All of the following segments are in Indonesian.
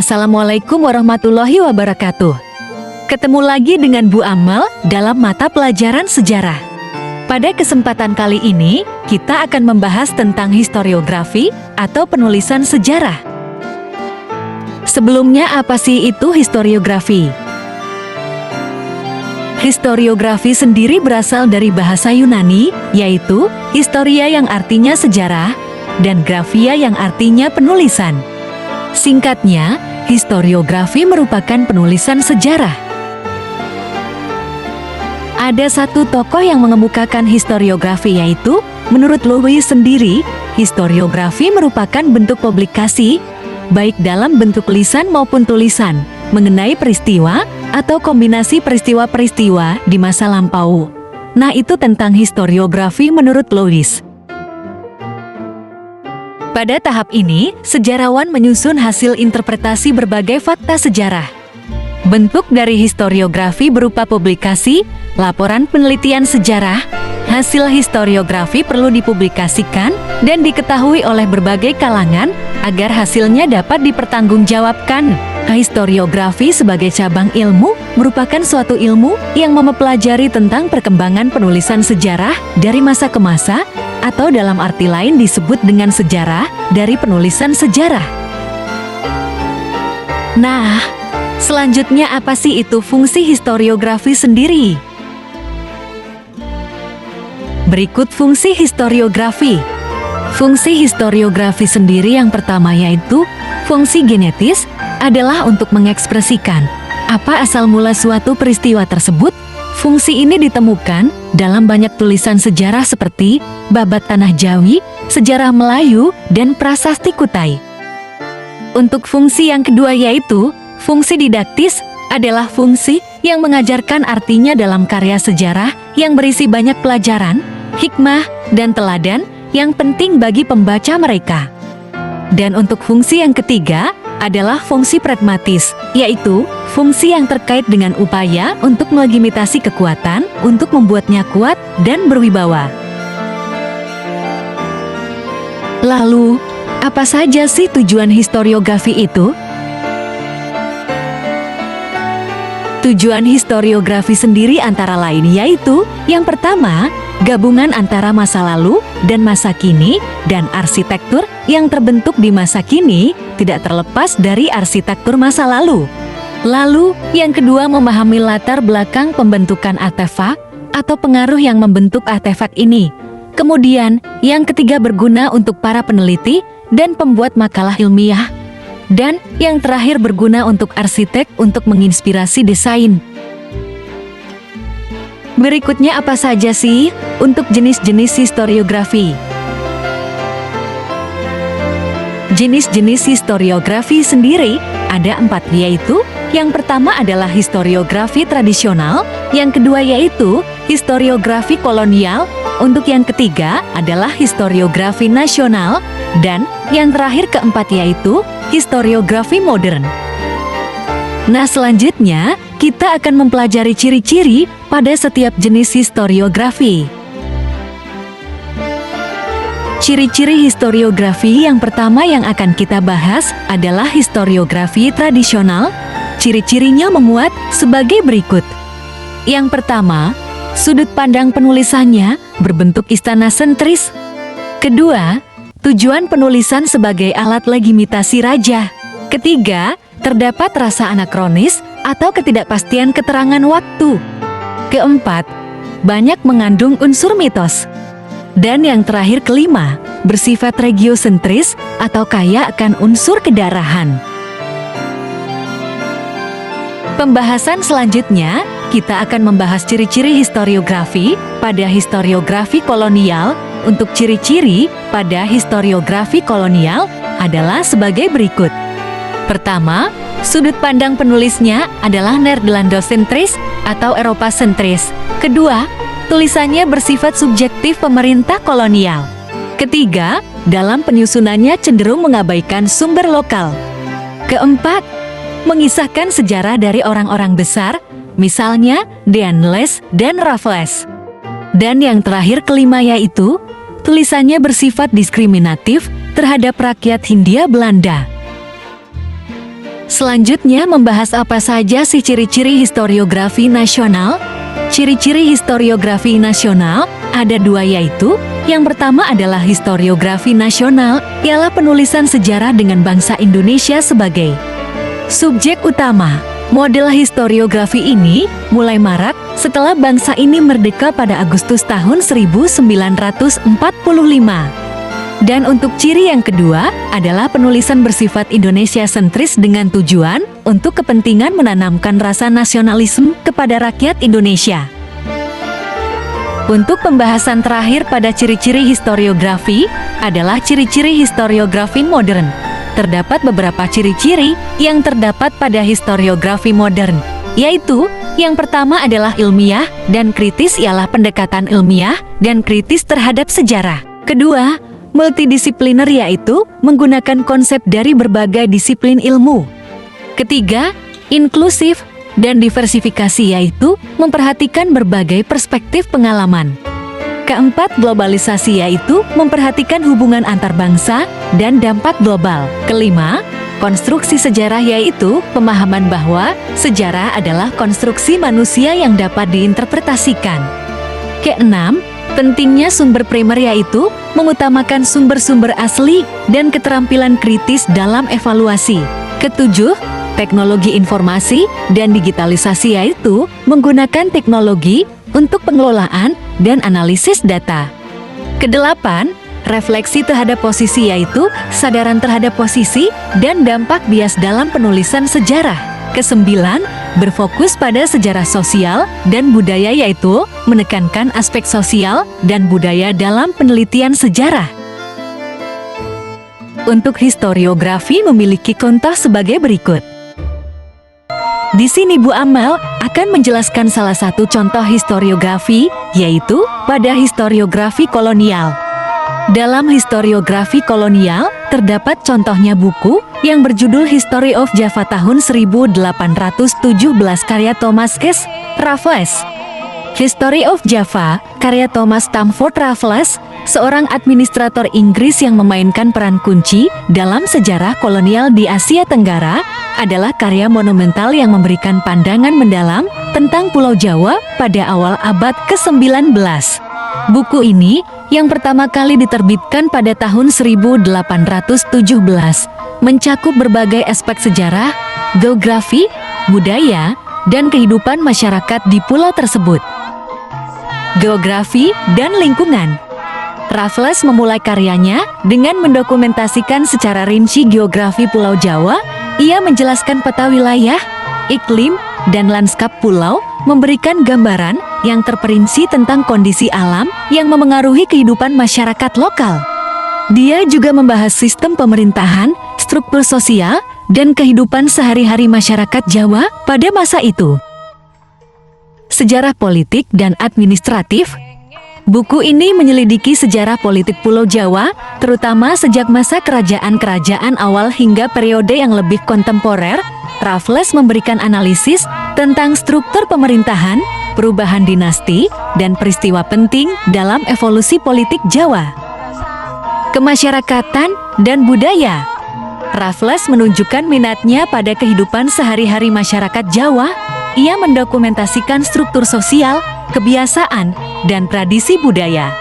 Assalamualaikum warahmatullahi wabarakatuh. Ketemu lagi dengan Bu Amal dalam mata pelajaran sejarah. Pada kesempatan kali ini, kita akan membahas tentang historiografi atau penulisan sejarah. Sebelumnya, apa sih itu historiografi? Historiografi sendiri berasal dari bahasa Yunani, yaitu historia yang artinya sejarah, dan grafia yang artinya penulisan. Singkatnya, historiografi merupakan penulisan sejarah. Ada satu tokoh yang mengemukakan historiografi, yaitu, menurut Lewis sendiri, historiografi merupakan bentuk publikasi, baik dalam bentuk lisan maupun tulisan, mengenai peristiwa atau kombinasi peristiwa-peristiwa di masa lampau. Nah, itu tentang historiografi menurut Lewis. Pada tahap ini, sejarawan menyusun hasil interpretasi berbagai fakta sejarah. Bentuk dari historiografi berupa publikasi, laporan penelitian sejarah. Hasil historiografi perlu dipublikasikan dan diketahui oleh berbagai kalangan agar hasilnya dapat dipertanggungjawabkan. Historiografi sebagai cabang ilmu merupakan suatu ilmu yang mempelajari tentang perkembangan penulisan sejarah dari masa ke masa, atau dalam arti lain disebut dengan sejarah dari penulisan sejarah. Nah, selanjutnya apa sih itu fungsi historiografi sendiri? Berikut fungsi historiografi. Fungsi historiografi sendiri yang pertama yaitu fungsi genetis adalah untuk mengekspresikan apa asal mula suatu peristiwa tersebut. Fungsi ini ditemukan dalam banyak tulisan sejarah seperti Babat Tanah Jawi, Sejarah Melayu, dan Prasasti Kutai. Untuk fungsi yang kedua yaitu fungsi didaktis adalah fungsi yang mengajarkan artinya dalam karya sejarah yang berisi banyak pelajaran, hikmah, dan teladan yang penting bagi pembaca mereka. Dan untuk fungsi yang ketiga adalah fungsi pragmatis, yaitu fungsi yang terkait dengan upaya untuk melegitimasi kekuatan untuk membuatnya kuat dan berwibawa. Lalu, apa saja sih tujuan historiografi itu? Tujuan historiografi sendiri antara lain yaitu, yang pertama, gabungan antara masa lalu dan masa kini, dan arsitektur yang terbentuk di masa kini tidak terlepas dari arsitektur masa lalu. Lalu, yang kedua, memahami latar belakang pembentukan artefak atau pengaruh yang membentuk artefak ini. Kemudian, yang ketiga berguna untuk para peneliti dan pembuat makalah ilmiah. Dan yang terakhir berguna untuk arsitek untuk menginspirasi desain. Berikutnya apa saja sih untuk jenis-jenis historiografi? Jenis-jenis historiografi sendiri ada 4, yaitu yang pertama adalah historiografi tradisional, yang kedua yaitu historiografi kolonial, untuk yang ketiga adalah historiografi nasional, dan yang terakhir keempat yaitu historiografi modern. Nah, selanjutnya kita akan mempelajari ciri-ciri pada setiap jenis historiografi. Ciri-ciri historiografi yang pertama yang akan kita bahas adalah historiografi tradisional. Ciri-cirinya memuat sebagai berikut. Yang pertama, sudut pandang penulisannya berbentuk istana sentris. Kedua, tujuan penulisan sebagai alat legitimasi raja. Ketiga, terdapat rasa anakronis atau ketidakpastian keterangan waktu. Keempat, banyak mengandung unsur mitos. Dan yang terakhir kelima, bersifat regiosentris atau kaya akan unsur kedarahan. Pembahasan selanjutnya, kita akan membahas ciri-ciri historiografi pada historiografi kolonial. Untuk ciri-ciri pada historiografi kolonial adalah sebagai berikut. Pertama, sudut pandang penulisnya adalah Nederlandosentris atau Eropa-sentris. Kedua, tulisannya bersifat subjektif pemerintah kolonial. Ketiga, dalam penyusunannya cenderung mengabaikan sumber lokal. Keempat, mengisahkan sejarah dari orang-orang besar, misalnya Deanles dan Raffles. Dan yang terakhir kelima yaitu, tulisannya bersifat diskriminatif terhadap rakyat Hindia Belanda. Selanjutnya membahas apa saja sih ciri-ciri historiografi nasional. Ciri-ciri historiografi nasional ada dua, yaitu yang pertama adalah historiografi nasional, ialah penulisan sejarah dengan bangsa Indonesia sebagai subjek utama. Model historiografi ini mulai marak setelah bangsa ini merdeka pada Agustus tahun 1945. Dan untuk ciri yang kedua adalah penulisan bersifat Indonesia sentris dengan tujuan untuk kepentingan menanamkan rasa nasionalisme kepada rakyat Indonesia. Untuk pembahasan terakhir pada ciri-ciri historiografi adalah ciri-ciri historiografi modern. Terdapat beberapa ciri-ciri yang terdapat pada historiografi modern, yaitu yang pertama adalah ilmiah dan kritis, ialah pendekatan ilmiah dan kritis terhadap sejarah. Kedua, multidisipliner, yaitu menggunakan konsep dari berbagai disiplin ilmu. Ketiga, inklusif dan diversifikasi, yaitu memperhatikan berbagai perspektif pengalaman. Keempat, globalisasi, yaitu memperhatikan hubungan antar bangsa dan dampak global. Kelima, konstruksi sejarah, yaitu pemahaman bahwa sejarah adalah konstruksi manusia yang dapat diinterpretasikan. Keenam, pentingnya sumber primer, yaitu mengutamakan sumber-sumber asli dan keterampilan kritis dalam evaluasi. Ketujuh, teknologi informasi dan digitalisasi, yaitu menggunakan teknologi untuk pengelolaan dan analisis data. Kedelapan, refleksi terhadap posisi, yaitu sadaran terhadap posisi dan dampak bias dalam penulisan sejarah. Kesembilan, berfokus pada sejarah sosial dan budaya, yaitu menekankan aspek sosial dan budaya dalam penelitian sejarah. Untuk historiografi memiliki contoh sebagai berikut. Di sini Bu Amel akan menjelaskan salah satu contoh historiografi, yaitu pada historiografi kolonial. Dalam historiografi kolonial, terdapat contohnya buku yang berjudul History of Java tahun 1817 karya Thomas S. Raffles. History of Java, karya Thomas Stamford Raffles, seorang administrator Inggris yang memainkan peran kunci dalam sejarah kolonial di Asia Tenggara, adalah karya monumental yang memberikan pandangan mendalam tentang Pulau Jawa pada awal abad ke-19. Buku ini yang pertama kali diterbitkan pada tahun 1817, mencakup berbagai aspek sejarah, geografi, budaya, dan kehidupan masyarakat di pulau tersebut. Geografi dan lingkungan. Raffles memulai karyanya dengan mendokumentasikan secara rinci geografi Pulau Jawa. Ia menjelaskan peta wilayah, iklim, dan lanskap pulau, memberikan gambaran yang terperinci tentang kondisi alam yang memengaruhi kehidupan masyarakat lokal. Dia juga membahas sistem pemerintahan, struktur sosial, dan kehidupan sehari-hari masyarakat Jawa pada masa itu. Sejarah politik dan administratif. Buku ini menyelidiki sejarah politik Pulau Jawa, terutama sejak masa kerajaan-kerajaan awal hingga periode yang lebih kontemporer. Raffles memberikan analisis tentang struktur pemerintahan, perubahan dinasti, dan peristiwa penting dalam evolusi politik Jawa. Kemasyarakatan dan budaya. Raffles menunjukkan minatnya pada kehidupan sehari-hari masyarakat Jawa. Ia mendokumentasikan struktur sosial, kebiasaan, dan tradisi budaya.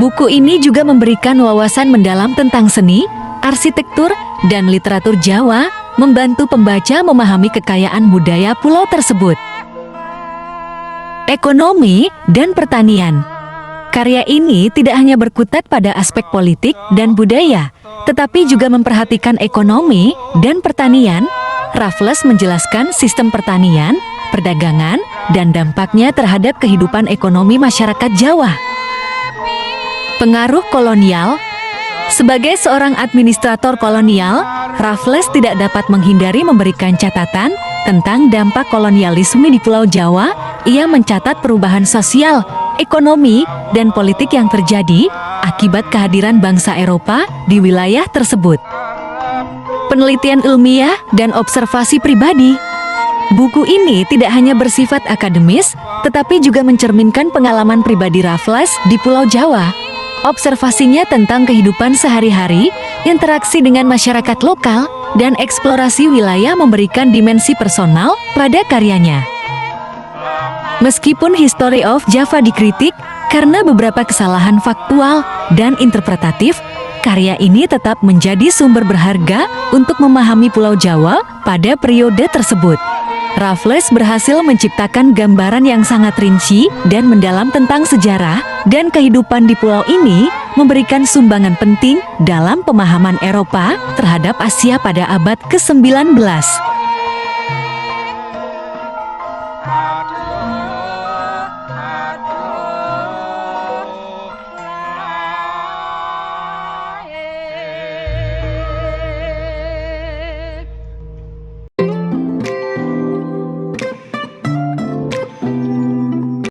Buku ini juga memberikan wawasan mendalam tentang seni, arsitektur, dan literatur Jawa, membantu pembaca memahami kekayaan budaya pulau tersebut. Ekonomi dan pertanian. Karya ini tidak hanya berkutat pada aspek politik dan budaya, tetapi juga memperhatikan ekonomi dan pertanian. Raffles menjelaskan sistem pertanian, perdagangan, dan dampaknya terhadap kehidupan ekonomi masyarakat Jawa. Pengaruh kolonial. Sebagai seorang administrator kolonial, Raffles tidak dapat menghindari memberikan catatan tentang dampak kolonialisme di Pulau Jawa. Ia mencatat perubahan sosial, ekonomi, dan politik yang terjadi akibat kehadiran bangsa Eropa di wilayah tersebut. Penelitian ilmiah dan observasi pribadi. Buku ini tidak hanya bersifat akademis, tetapi juga mencerminkan pengalaman pribadi Raffles di Pulau Jawa. Observasinya tentang kehidupan sehari-hari, interaksi dengan masyarakat lokal, dan eksplorasi wilayah memberikan dimensi personal pada karyanya. Meskipun History of Java dikritik karena beberapa kesalahan faktual dan interpretatif, karya ini tetap menjadi sumber berharga untuk memahami Pulau Jawa pada periode tersebut. Raffles berhasil menciptakan gambaran yang sangat rinci dan mendalam tentang sejarah dan kehidupan di pulau ini, memberikan sumbangan penting dalam pemahaman Eropa terhadap Asia pada abad ke-19.